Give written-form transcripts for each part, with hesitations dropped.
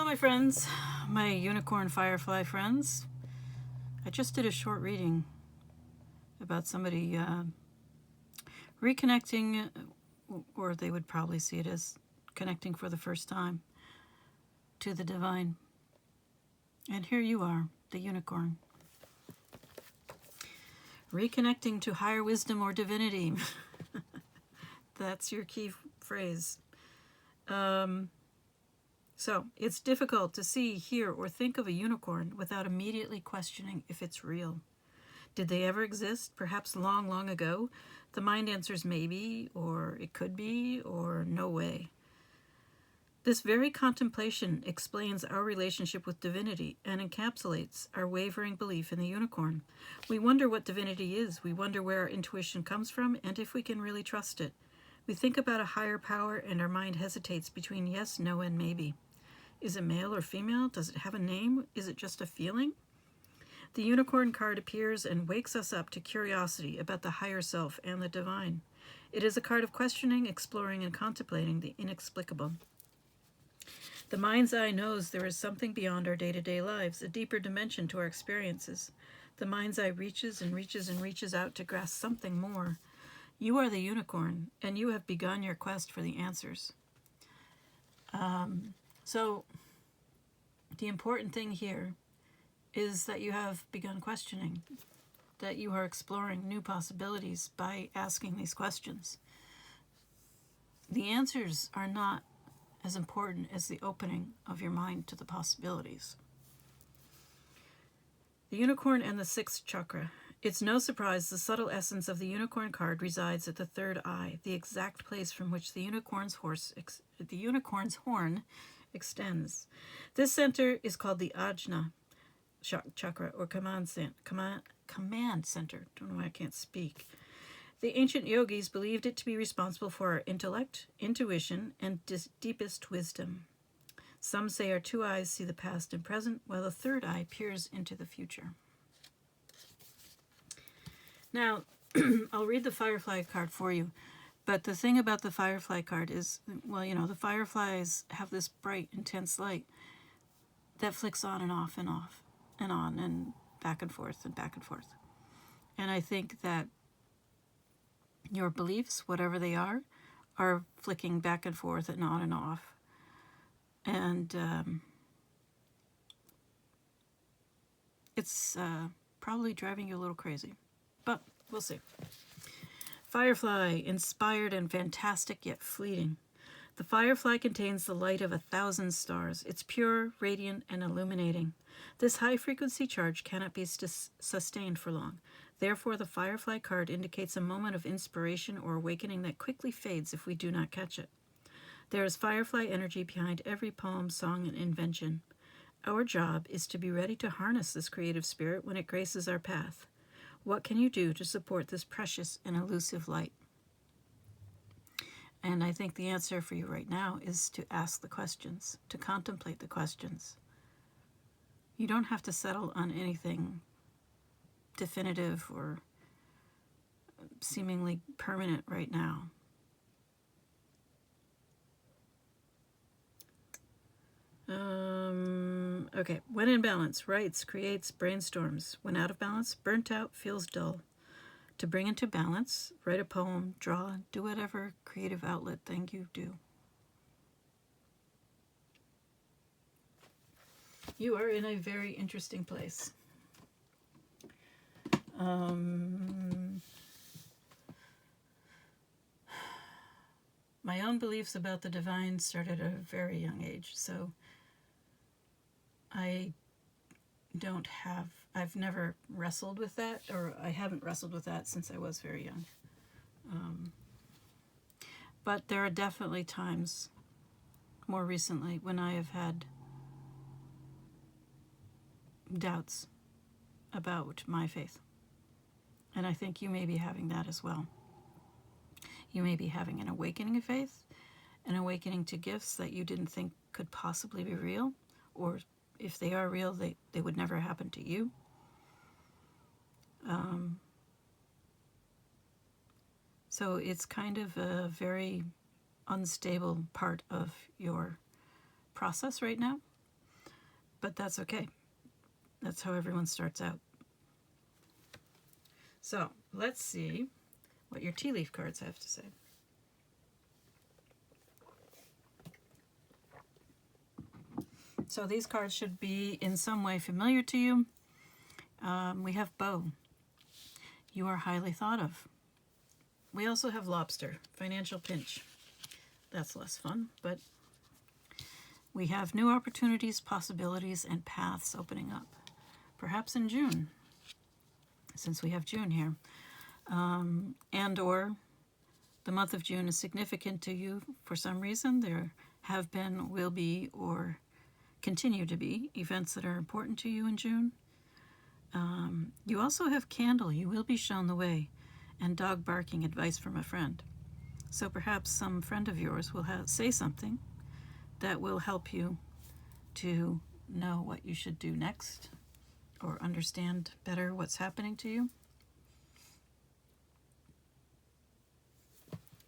my friends, my unicorn firefly friends. I just did a short reading about somebody reconnecting, or they would probably see it as connecting for the first time to the divine. And here you are, the unicorn. Reconnecting to higher wisdom or divinity. That's your key phrase. So, it's difficult to see, hear, or think of a unicorn without immediately questioning if it's real. Did they ever exist? Perhaps long, long ago? The mind answers maybe, or it could be, or no way. This very contemplation explains our relationship with divinity and encapsulates our wavering belief in the unicorn. We wonder what divinity is. We wonder where our intuition comes from and if we can really trust it. We think about a higher power and our mind hesitates between yes, no, and maybe. Is it male or female? Does it have a name? Is it just a feeling? The unicorn card appears and wakes us up to curiosity about the higher self and the divine. It is a card of questioning, exploring, and contemplating the inexplicable. The mind's eye knows there is something beyond our day-to-day lives, a deeper dimension to our experiences. The mind's eye reaches and reaches and reaches out to grasp something more. You are the unicorn, and you have begun your quest for the answers. So, the important thing here is that you have begun questioning, that you are exploring new possibilities by asking these questions. The answers are not as important as the opening of your mind to the possibilities. The unicorn and the sixth chakra. It's no surprise the subtle essence of the unicorn card resides at the third eye, the exact place from which the unicorn's horn extends. This center is called the Ajna chakra, or command center. Don't know why I can't speak. The ancient yogis believed it to be responsible for our intellect, intuition, and deepest wisdom. Some say our two eyes see the past and present, while the third eye peers into the future. Now, I'll read the Firefly card for you. But the thing about the Firefly card is, well, the fireflies have this bright, intense light that flicks on and off and off and on and back and forth and back and forth. And I think that your beliefs, whatever they are flicking back and forth and on and off. And it's probably driving you a little crazy. But we'll see. Firefly, inspired and fantastic yet fleeting. The firefly contains the light of 1,000 stars. It's pure, radiant, and illuminating. This high-frequency charge cannot be sustained for long. Therefore, the firefly card indicates a moment of inspiration or awakening that quickly fades if we do not catch it. There is firefly energy behind every poem, song, and invention. Our job is to be ready to harness this creative spirit when it graces our path. What can you do to support this precious and elusive light? And I think the answer for you right now is to ask the questions, to contemplate the questions. You don't have to settle on anything definitive or seemingly permanent right now. Okay, when in balance, writes, creates, brainstorms. When out of balance, burnt out, feels dull. To bring into balance, write a poem, draw, do whatever creative outlet thing you do. You are in a very interesting place. My own beliefs about the divine started at a very young age, so I've never wrestled with that, or I haven't wrestled with that since I was very young. But there are definitely times, more recently, when I have had doubts about my faith. And I think you may be having that as well. You may be having an awakening of faith, an awakening to gifts that you didn't think could possibly be real, or if they are real, they would never happen to you. So it's kind of a very unstable part of your process right now. but that's okay. That's how everyone starts out. So let's see what your tea leaf cards have to say. So these cards should be in some way familiar to you. We have bow. You are highly thought of. We also have lobster, financial pinch. That's less fun, but we have new opportunities, possibilities, and paths opening up. Perhaps in June, since we have June here. And or the month of June is significant to you for some reason. There have been, will be, or continue to be events that are important to you in June. You also have candle. You will be shown the way, and dog barking, advice from a friend. So perhaps some friend of yours will say something that will help you to know what you should do next or understand better what's happening to you.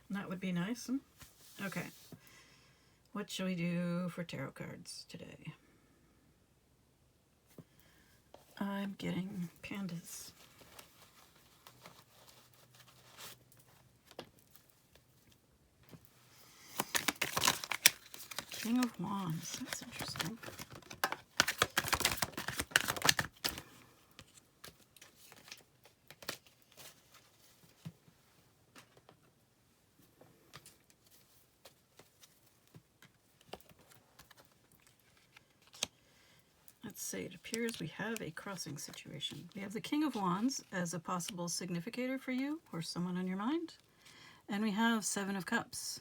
That would be nice. Okay. What shall we do for tarot cards today? I'm getting pandas. King of Wands. That's interesting. Let's see, it appears we have a crossing situation. We have the King of Wands as a possible significator for you or someone on your mind. And we have Seven of Cups.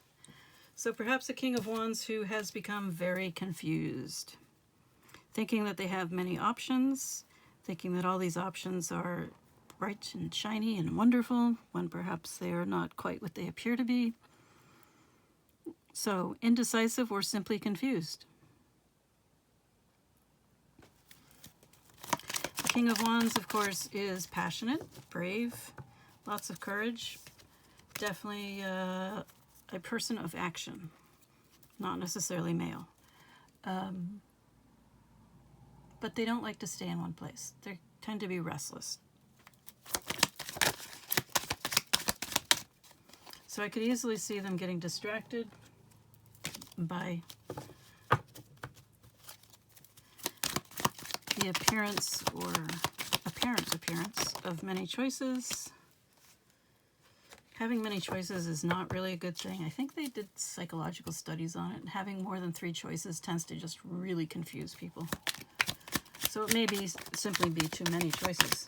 So perhaps a King of Wands who has become very confused, thinking that they have many options, thinking that all these options are bright and shiny and wonderful, when perhaps they are not quite what they appear to be. So indecisive or simply confused. The King of Wands, of course, is passionate, brave, lots of courage, definitely a person of action, not necessarily male. But they don't like to stay in one place. They tend to be restless. So I could easily see them getting distracted by the appearance or apparent appearance of many choices. Having many choices is not really a good thing. I think they did psychological studies on it, and having more than 3 choices tends to just really confuse people. So it may be simply be too many choices.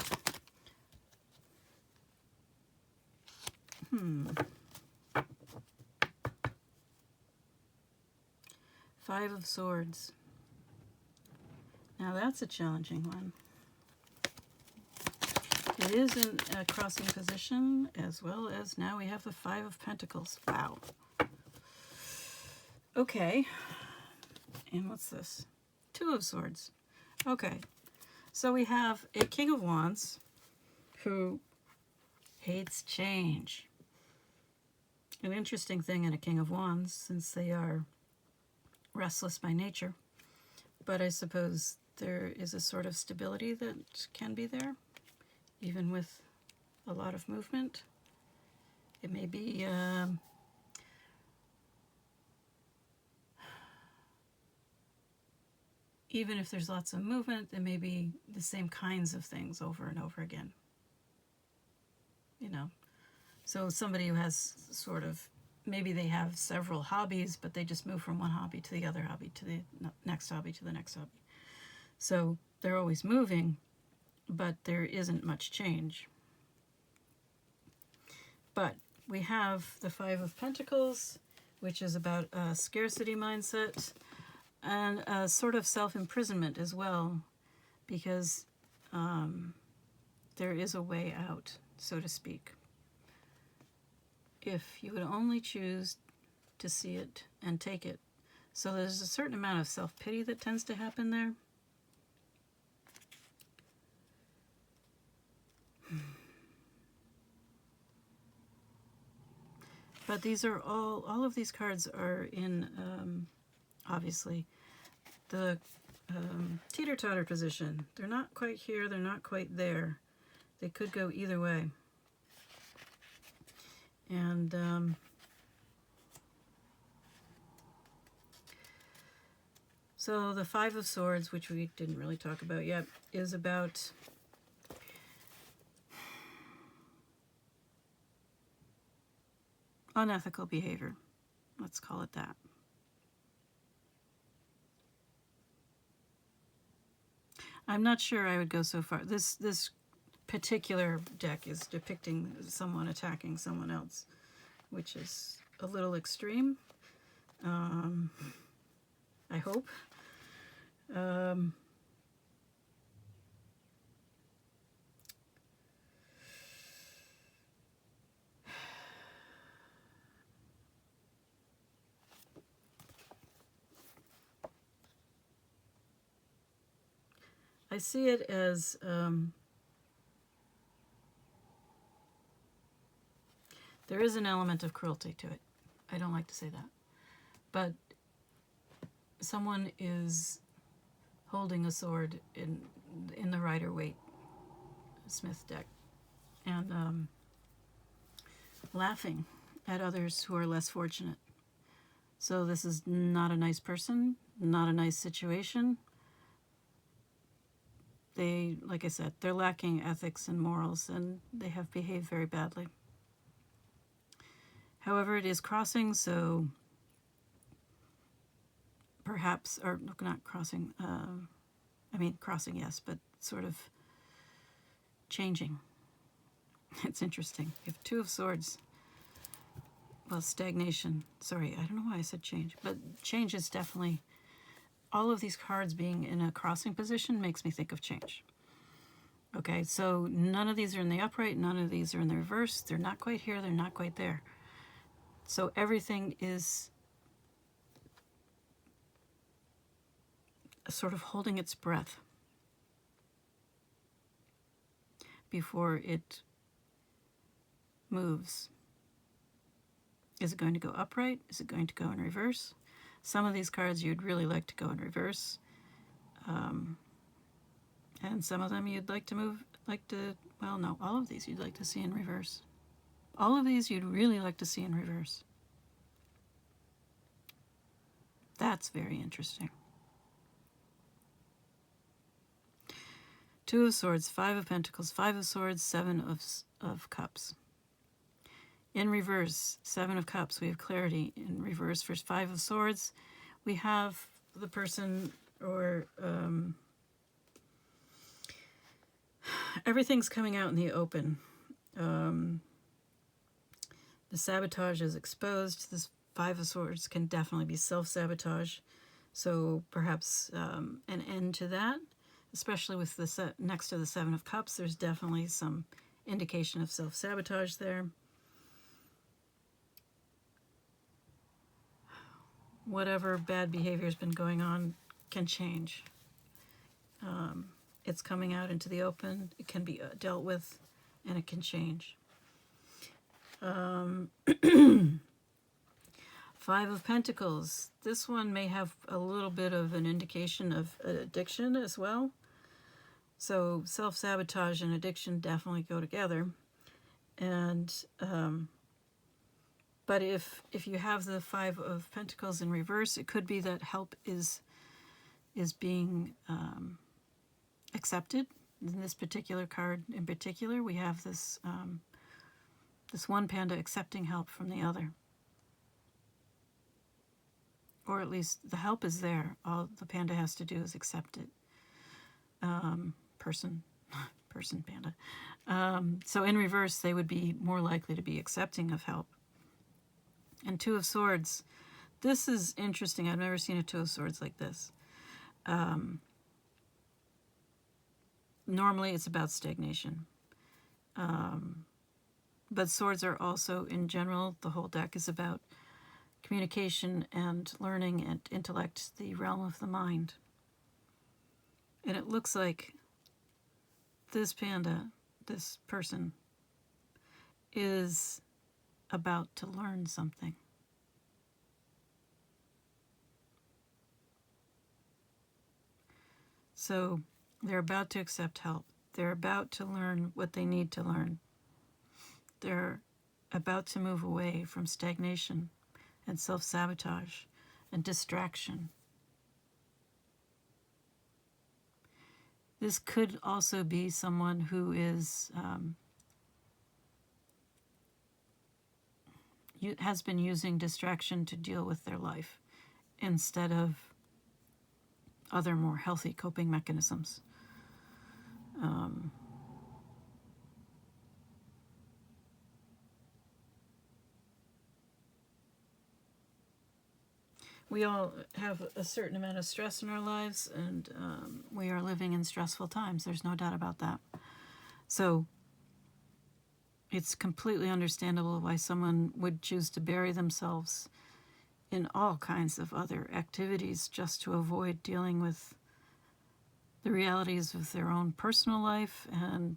Five of Swords. Now that's a challenging one. It is in a crossing position, as well as now we have the Five of Pentacles. Wow. Okay. And what's this? Two of Swords. Okay. So we have a King of Wands who hates change. An interesting thing in a King of Wands, since they are restless by nature. But I suppose there is a sort of stability that can be there, even with a lot of movement. It may be even if there's lots of movement, there may be the same kinds of things over and over again. You know, so somebody who has sort of, maybe they have several hobbies, but they just move from one hobby to the other hobby, to the next hobby, to the next hobby. So they're always moving, but there isn't much change. But we have the Five of Pentacles, which is about a scarcity mindset and a sort of self-imprisonment as well, because there is a way out, so to speak. If you would only choose to see it and take it. So there's a certain amount of self-pity that tends to happen there. But these are all of these cards are in, obviously, the teeter-totter position. They're not quite here, they're not quite there. They could go either way. And so the Five of Swords, which we didn't really talk about yet, is about unethical behavior. Let's call it that. I'm not sure I would go so far. This particular deck is depicting someone attacking someone else, which is a little extreme. I hope. I see it as there is an element of cruelty to it. I don't like to say that. But someone is holding a sword in the Rider-Waite Smith deck and laughing at others who are less fortunate. So this is not a nice person, not a nice situation. They, like I said, they're lacking ethics and morals, and they have behaved very badly. However, it is crossing, so perhaps, or not crossing, I mean crossing, yes, but sort of changing. It's interesting. You have Two of Swords. Well, stagnation. Sorry, I don't know why I said change, but change is definitely... All of these cards being in a crossing position makes me think of change. Okay, so none of these are in the upright, none of these are in the reverse. They're not quite here, they're not quite there. So everything is sort of holding its breath before it moves. Is it going to go upright? Is it going to go in reverse? Some of these cards you'd really like to go in reverse. And some of them you'd like to move, well, no, all of these you'd like to see in reverse. All of these you'd really like to see in reverse. That's very interesting. Two of Swords, Five of Pentacles, Five of Swords, Seven of Cups. In reverse, Seven of Cups, we have clarity. In reverse, for Five of Swords, we have the person, or everything's coming out in the open. The sabotage is exposed. This Five of Swords can definitely be self-sabotage. So perhaps an end to that, especially with the next to the Seven of Cups. There's definitely some indication of self-sabotage there. Whatever bad behavior has been going on can change. It's coming out into the open. It can be dealt with, and it can change. Five of Pentacles. This one may have a little bit of an indication of addiction as well. So self-sabotage and addiction definitely go together. And but if you have the Five of Pentacles in reverse, it could be that help is being accepted. In this particular card in particular, we have this this one panda accepting help from the other. Or at least the help is there. All the panda has to do is accept it. Person panda. So in reverse, they would be more likely to be accepting of help. And Two of Swords. This is interesting. I've never seen a Two of Swords like this. Normally it's about stagnation. But swords are also, in general, the whole deck is about communication and learning and intellect, the realm of the mind. And it looks like this panda, this person, is about to learn something. So they're about to accept help. They're about to learn what they need to learn. They're about to move away from stagnation and self-sabotage and distraction. This could also be someone who is has been using distraction to deal with their life instead of other more healthy coping mechanisms. We all have a certain amount of stress in our lives, and we are living in stressful times. There's no doubt about that. So it's completely understandable why someone would choose to bury themselves in all kinds of other activities just to avoid dealing with the realities of their own personal life and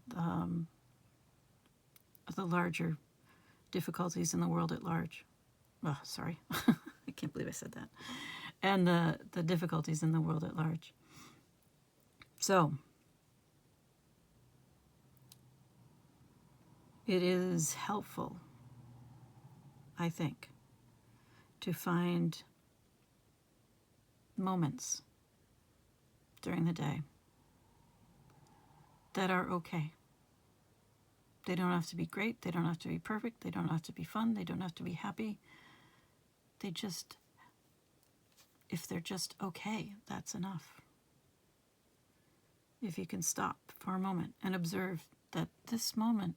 the larger difficulties in the world at large. Oh, sorry. I can't believe I said that. And the difficulties in the world at large. So, it is helpful, I think, to find moments during the day that are okay. They don't have to be great. They don't have to be perfect. They don't have to be fun. They don't have to be happy. They just, if they're just okay, that's enough. If you can stop for a moment and observe that this moment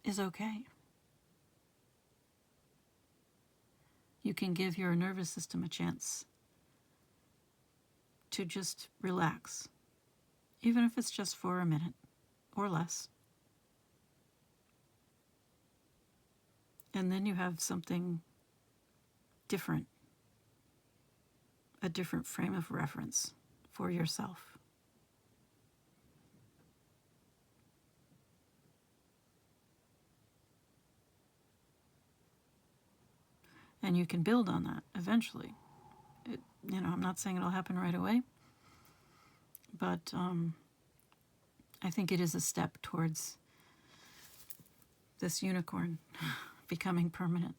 is okay. You can give your nervous system a chance to just relax, even if it's just for a minute or less. And then you have something different, a different frame of reference for yourself. And you can build on that eventually. I'm not saying it'll happen right away, but I think it is a step towards this unicorn becoming permanent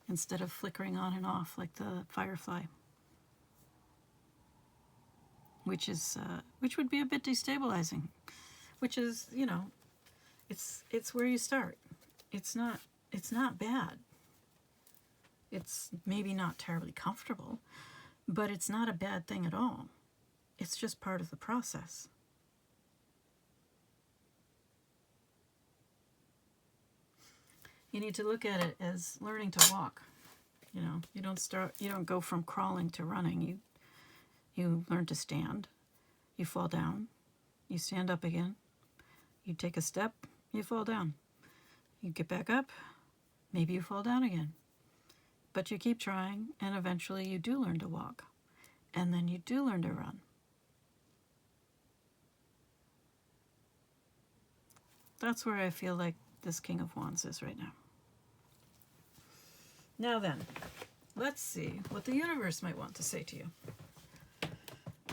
instead of flickering on and off like the firefly, which would be a bit destabilizing. Which is, it's where you start. It's not bad. It's maybe not terribly comfortable, but it's not a bad thing at all. It's just part of the process. You need to look at it as learning to walk. You don't go from crawling to running. You learn to stand. You fall down. You stand up again. You take a step, you fall down. You get back up, maybe you fall down again. But you keep trying, and eventually you do learn to walk. And then you do learn to run. That's where I feel like this King of Wands is right now. Now then, let's see what the universe might want to say to you.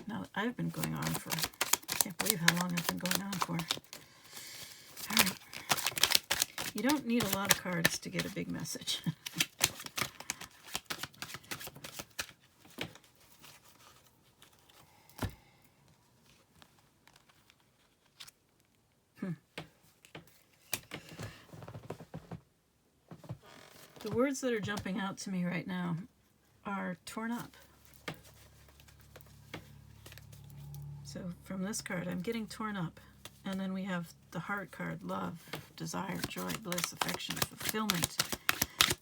Now, I've been going on for, I can't believe how long I've been going on for. All right. You don't need a lot of cards to get a big message. The words that are jumping out to me right now are torn up. So from this card, I'm getting torn up. And then we have the heart card, love, desire, joy, bliss, affection, fulfillment,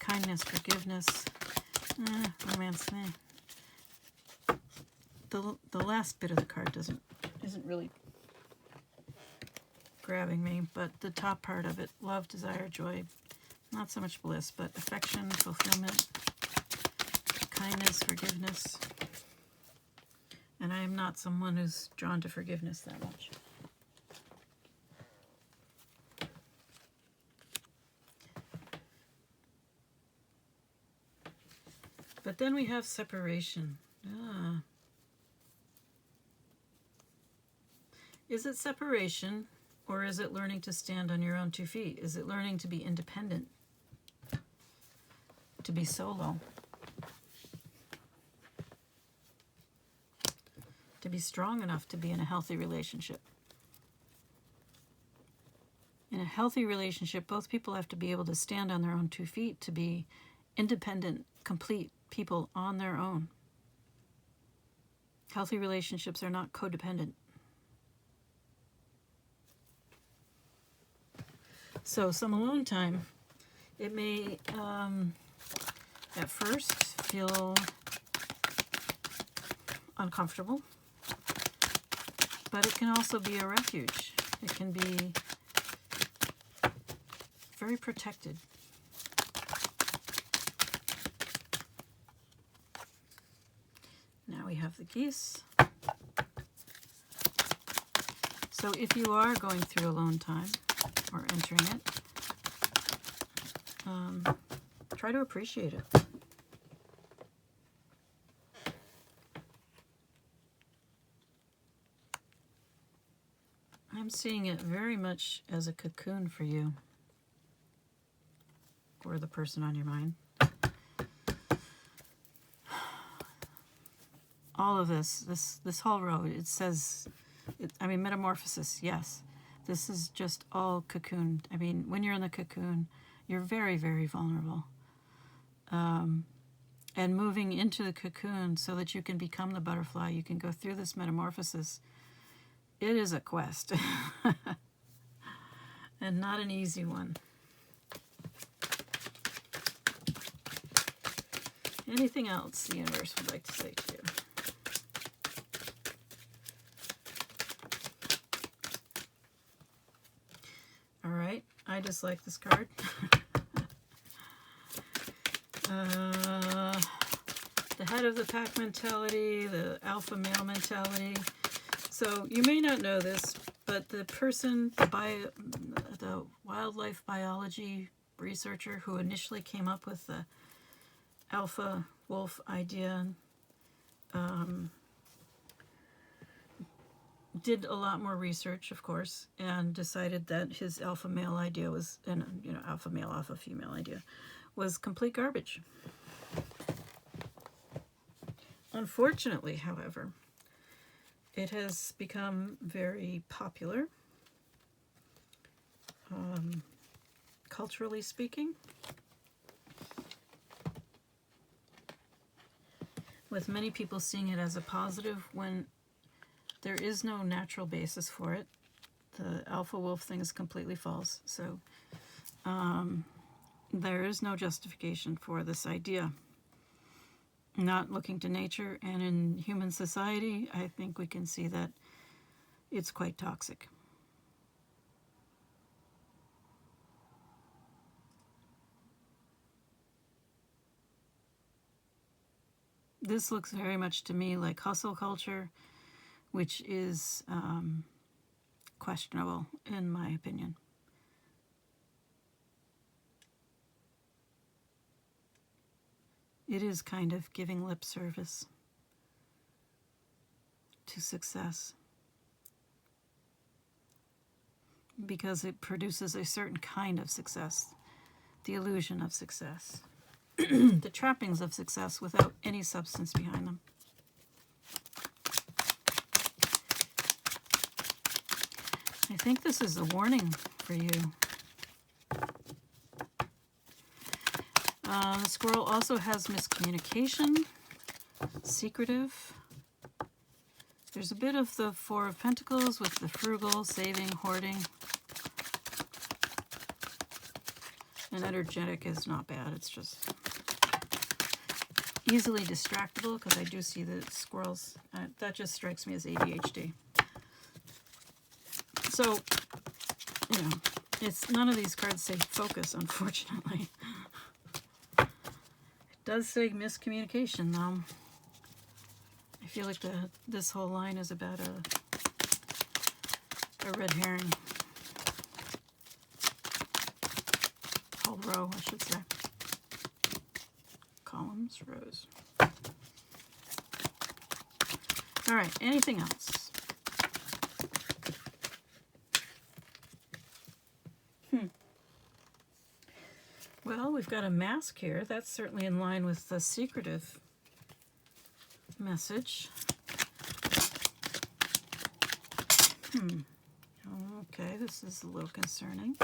kindness, forgiveness, romance. The last bit of the card isn't really grabbing me, but the top part of it, love, desire, joy, not so much bliss, but affection, fulfillment, kindness, forgiveness. And I am not someone who's drawn to forgiveness that much. But then we have separation. Is it separation, or is it learning to stand on your own 2 feet? Is it learning to be independent, to be solo, to be strong enough to be in a healthy relationship? In a healthy relationship, both people have to be able to stand on their own 2 feet, to be independent, complete people on their own. Healthy relationships are not codependent. So some alone time, it may at first feel uncomfortable, but it can also be a refuge. It can be very protected. Now we have the geese. So if you are going through alone time or entering it, try to appreciate it. I'm seeing it very much as a cocoon for you, or the person on your mind. All of this whole row, it says, metamorphosis, yes. This is just all cocoon. I mean, when you're in the cocoon, you're very, very vulnerable. And moving into the cocoon so that you can become the butterfly, you can go through this metamorphosis. It is a quest. And not an easy one. Anything else the universe would like to say to you? All right, I just like this card. The head of the pack mentality, the alpha male mentality. So you may not know this, but the person, the wildlife biology researcher who initially came up with the alpha wolf idea, did a lot more research, of course, and decided that his alpha male idea was, alpha male, alpha female idea, was complete garbage. Unfortunately, however, it has become very popular, culturally speaking, with many people seeing it as a positive when there is no natural basis for it. The alpha wolf thing is completely false. So there is no justification for this idea. Not looking to nature, and in human society, I think we can see that it's quite toxic. This looks very much to me like hustle culture, which is questionable, in my opinion. It is kind of giving lip service to success because it produces a certain kind of success, the illusion of success, the trappings of success without any substance behind them. I think this is a warning for you. The squirrel also has miscommunication, secretive. There's a bit of the Four of Pentacles with the frugal, saving, hoarding. And energetic is not bad. It's just easily distractible, because I do see the squirrels. That just strikes me as ADHD. So, it's none of these cards say focus, unfortunately. It does say miscommunication, though. I feel like this whole line is about a red herring. Whole row, I should say. Columns, rows. All right, anything else? Well, we've got a mask here. That's certainly in line with the secretive message. Okay, this is a little concerning.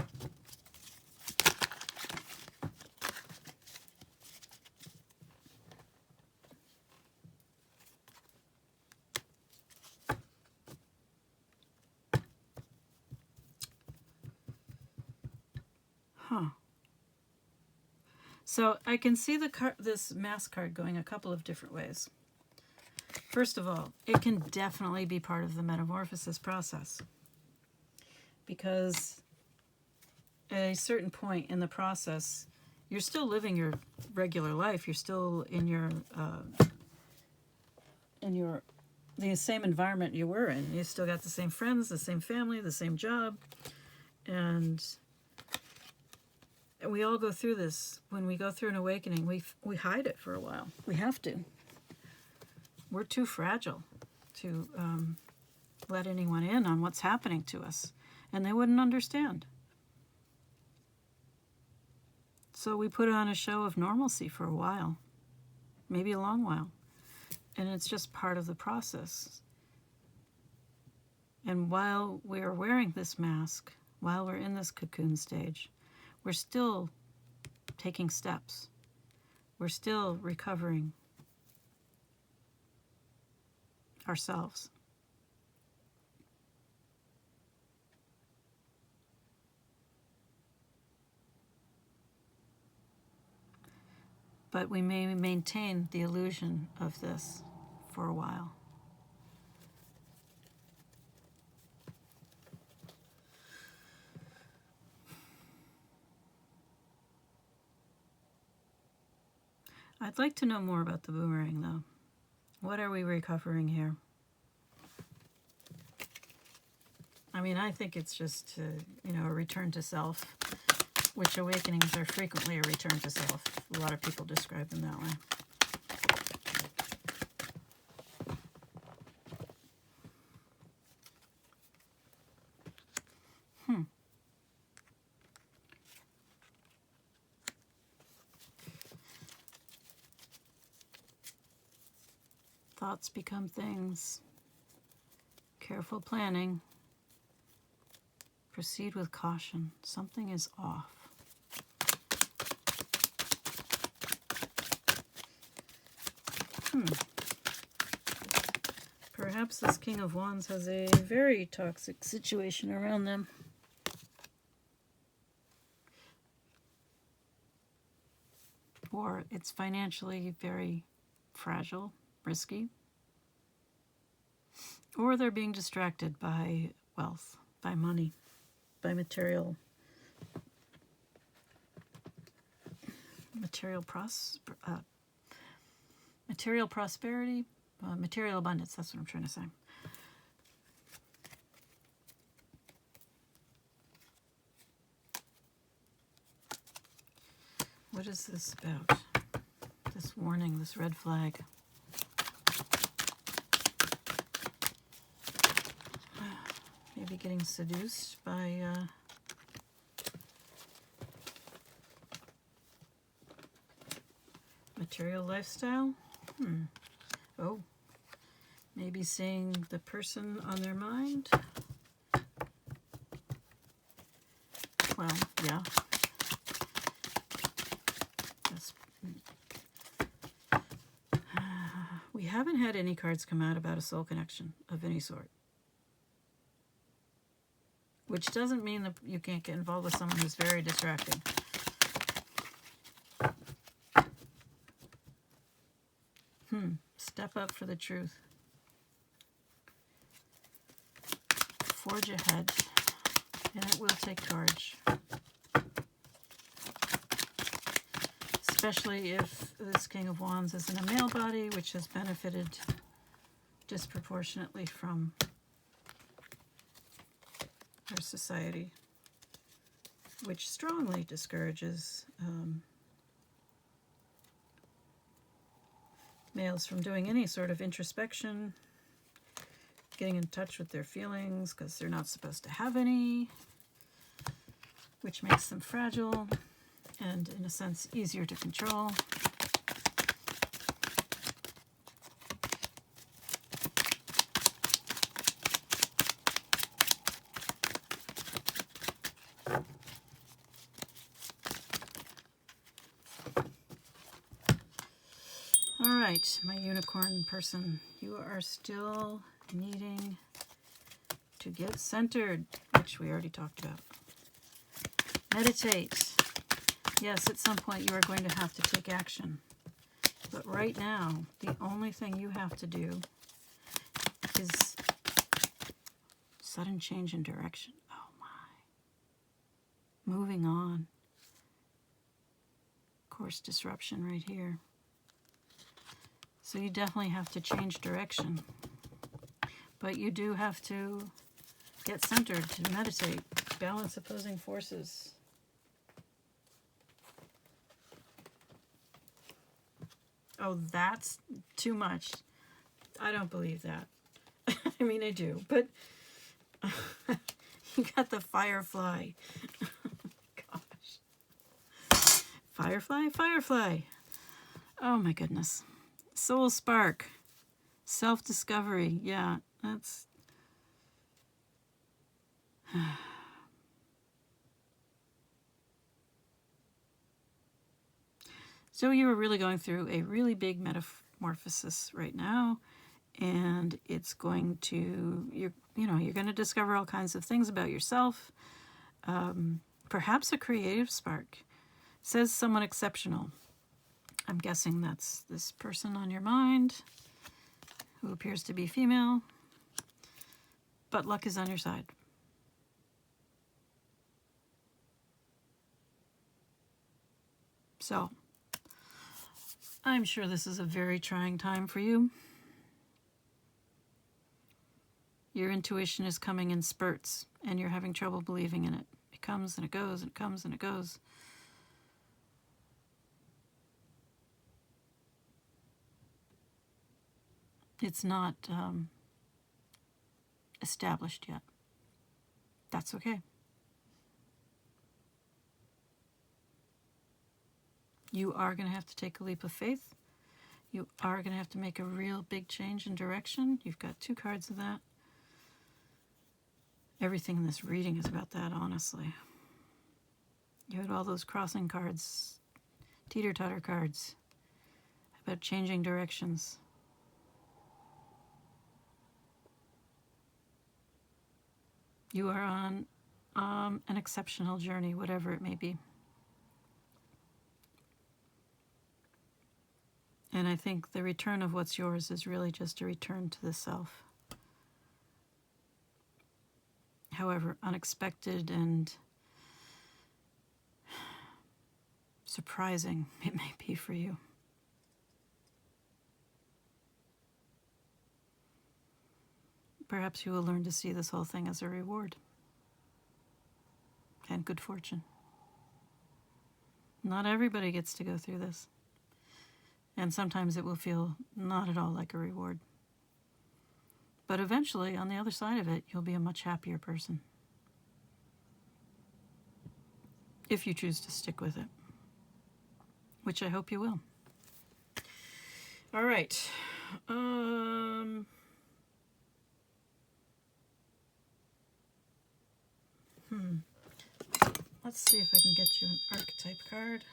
So I can see this mask card going a couple of different ways. First of all, it can definitely be part of the metamorphosis process, because at a certain point in the process, you're still living your regular life. You're still in the same environment you were in. You still got the same friends, the same family, the same job, and we all go through this. When we go through an awakening, we hide it for a while. We have to. We're too fragile to let anyone in on what's happening to us, and they wouldn't understand. So we put on a show of normalcy for a while, maybe a long while, and it's just part of the process. And while we're wearing this mask, while we're in this cocoon stage, we're still taking steps. We're still recovering ourselves. But we may maintain the illusion of this for a while. I'd like to know more about the boomerang, though. What are we recovering here? I mean, I think it's just, a return to self, which awakenings are frequently a return to self. A lot of people describe them that way. Thoughts become things. Careful planning. Proceed with caution. Something is off. Perhaps this King of Wands has a very toxic situation around them. Or it's financially very fragile, risky. Or they're being distracted by wealth, by money, by material prosperity, material abundance. That's what I'm trying to say. What is this about? This warning, this red flag. Maybe getting seduced by material lifestyle. Oh, maybe seeing the person on their mind. Well, yeah. We haven't had any cards come out about a soul connection of any sort. Which doesn't mean that you can't get involved with someone who's very distracting. Step up for the truth. Forge ahead, and it will take courage. Especially if this King of Wands is in a male body, which has benefited disproportionately from our society, which strongly discourages males from doing any sort of introspection, getting in touch with their feelings, because they're not supposed to have any, which makes them fragile, and in a sense easier to control. All right, my unicorn person, you are still needing to get centered, which we already talked about. Meditate. Yes, at some point you are going to have to take action. But right now, the only thing you have to do is sudden change in direction. Oh my. Moving on. Course disruption right here. So you definitely have to change direction. But you do have to get centered to meditate. Balance opposing forces. Oh, that's too much. I don't believe that. I mean, I do, but you got the firefly. Gosh. Firefly, firefly. Oh my goodness. Soul spark. Self-discovery. Yeah, that's... So you are really going through a really big metamorphosis right now, and it's going to, you're going to discover all kinds of things about yourself. Perhaps a creative spark. Says someone exceptional. I'm guessing that's this person on your mind, who appears to be female, but luck is on your side. So, I'm sure this is a very trying time for you. Your intuition is coming in spurts, and you're having trouble believing in it. It comes and it goes, and it comes and it goes. It's not established yet. That's okay. You are going to have to take a leap of faith. You are going to have to make a real big change in direction. You've got 2 cards of that. Everything in this reading is about that, honestly. You had all those crossing cards, teeter-totter cards, about changing directions. You are on an exceptional journey, whatever it may be. And I think the return of what's yours is really just a return to the self. However unexpected and surprising it may be for you. Perhaps you will learn to see this whole thing as a reward and good fortune. Not everybody gets to go through this. And sometimes it will feel not at all like a reward. But eventually, on the other side of it, you'll be a much happier person. If you choose to stick with it. Which I hope you will. All right. Let's see if I can get you an archetype card.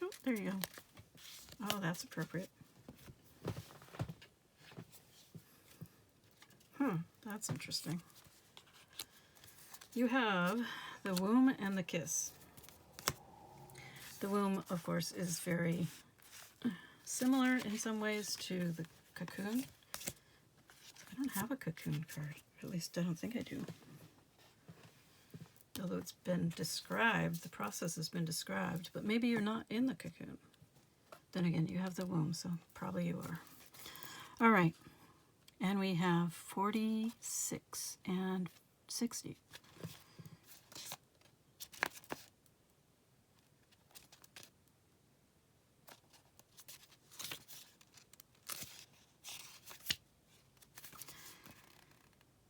Oh, there you go. Oh, that's appropriate. That's interesting. You have the womb and the kiss. The womb, of course, is very similar in some ways to the cocoon. I don't have a cocoon card. At least I don't think I do. Although it's been described, the process has been described, but maybe you're not in the cocoon. Then again, you have the womb, so probably you are. All right. And we have 46 and 60.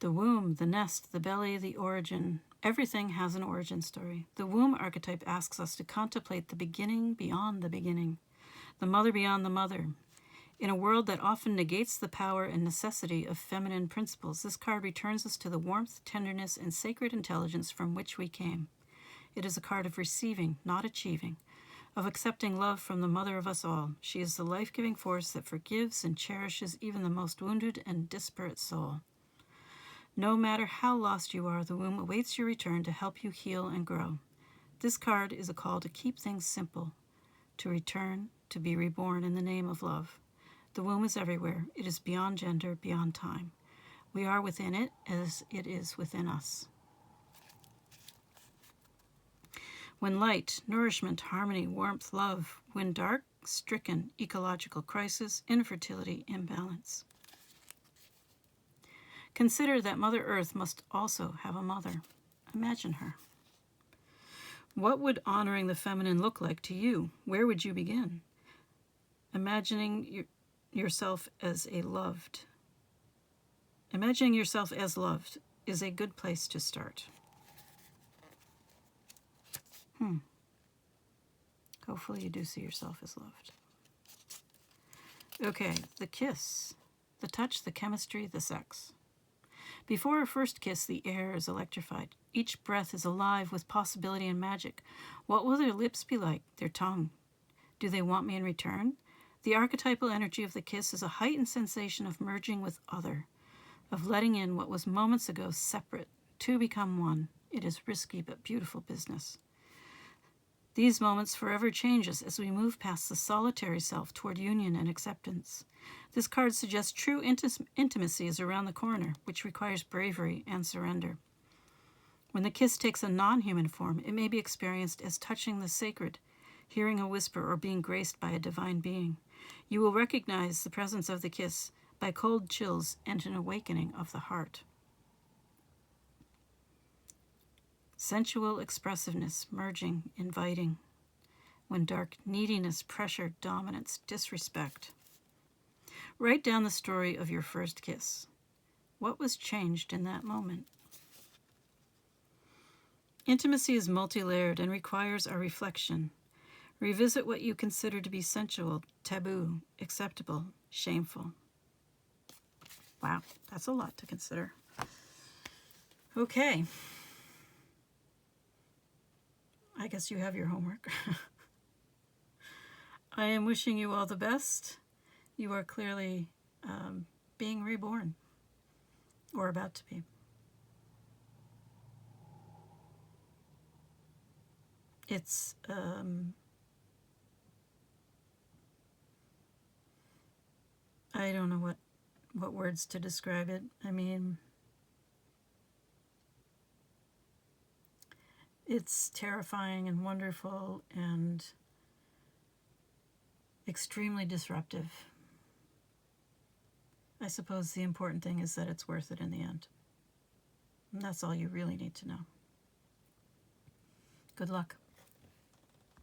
The womb, the nest, the belly, the origin. Everything has an origin story. The womb archetype asks us to contemplate the beginning beyond the beginning, the mother beyond the mother. In a world that often negates the power and necessity of feminine principles, this card returns us to the warmth, tenderness, and sacred intelligence from which we came. It is a card of receiving, not achieving, of accepting love from the mother of us all. She is the life-giving force that forgives and cherishes even the most wounded and disparate soul. No matter how lost you are, the womb awaits your return to help you heal and grow. This card is a call to keep things simple, to return, to be reborn in the name of love. The womb is everywhere. It is beyond gender, beyond time. We are within it as it is within us. When light, nourishment, harmony, warmth, love. When dark, stricken, ecological crisis, infertility, imbalance. Consider that Mother Earth must also have a mother. Imagine her. What would honoring the feminine look like to you? Where would you begin? Imagining yourself as loved is a good place to start. Hopefully you do see yourself as loved. Okay, the kiss, the touch, the chemistry, the sex. Before a first kiss, the air is electrified. Each breath is alive with possibility and magic. What will their lips be like? Their tongue? Do they want me in return? The archetypal energy of the kiss is a heightened sensation of merging with other, of letting in what was moments ago separate. Two become one. It is risky but beautiful business. These moments forever change us as we move past the solitary self toward union and acceptance. This card suggests true intimacy is around the corner, which requires bravery and surrender. When the kiss takes a non-human form, it may be experienced as touching the sacred, hearing a whisper, or being graced by a divine being. You will recognize the presence of the kiss by cold chills and an awakening of the heart. Sensual expressiveness, merging, inviting. When dark, neediness, pressure, dominance, disrespect. Write down the story of your first kiss. What was changed in that moment? Intimacy is multi-layered and requires our reflection. Revisit what you consider to be sensual, taboo, acceptable, shameful. Wow, that's a lot to consider. Okay. I guess you have your homework. I am wishing you all the best. You are clearly being reborn, or about to be. It's I don't know what words to describe it. I mean, it's terrifying and wonderful and extremely disruptive. I suppose the important thing is that it's worth it in the end. And that's all you really need to know. Good luck.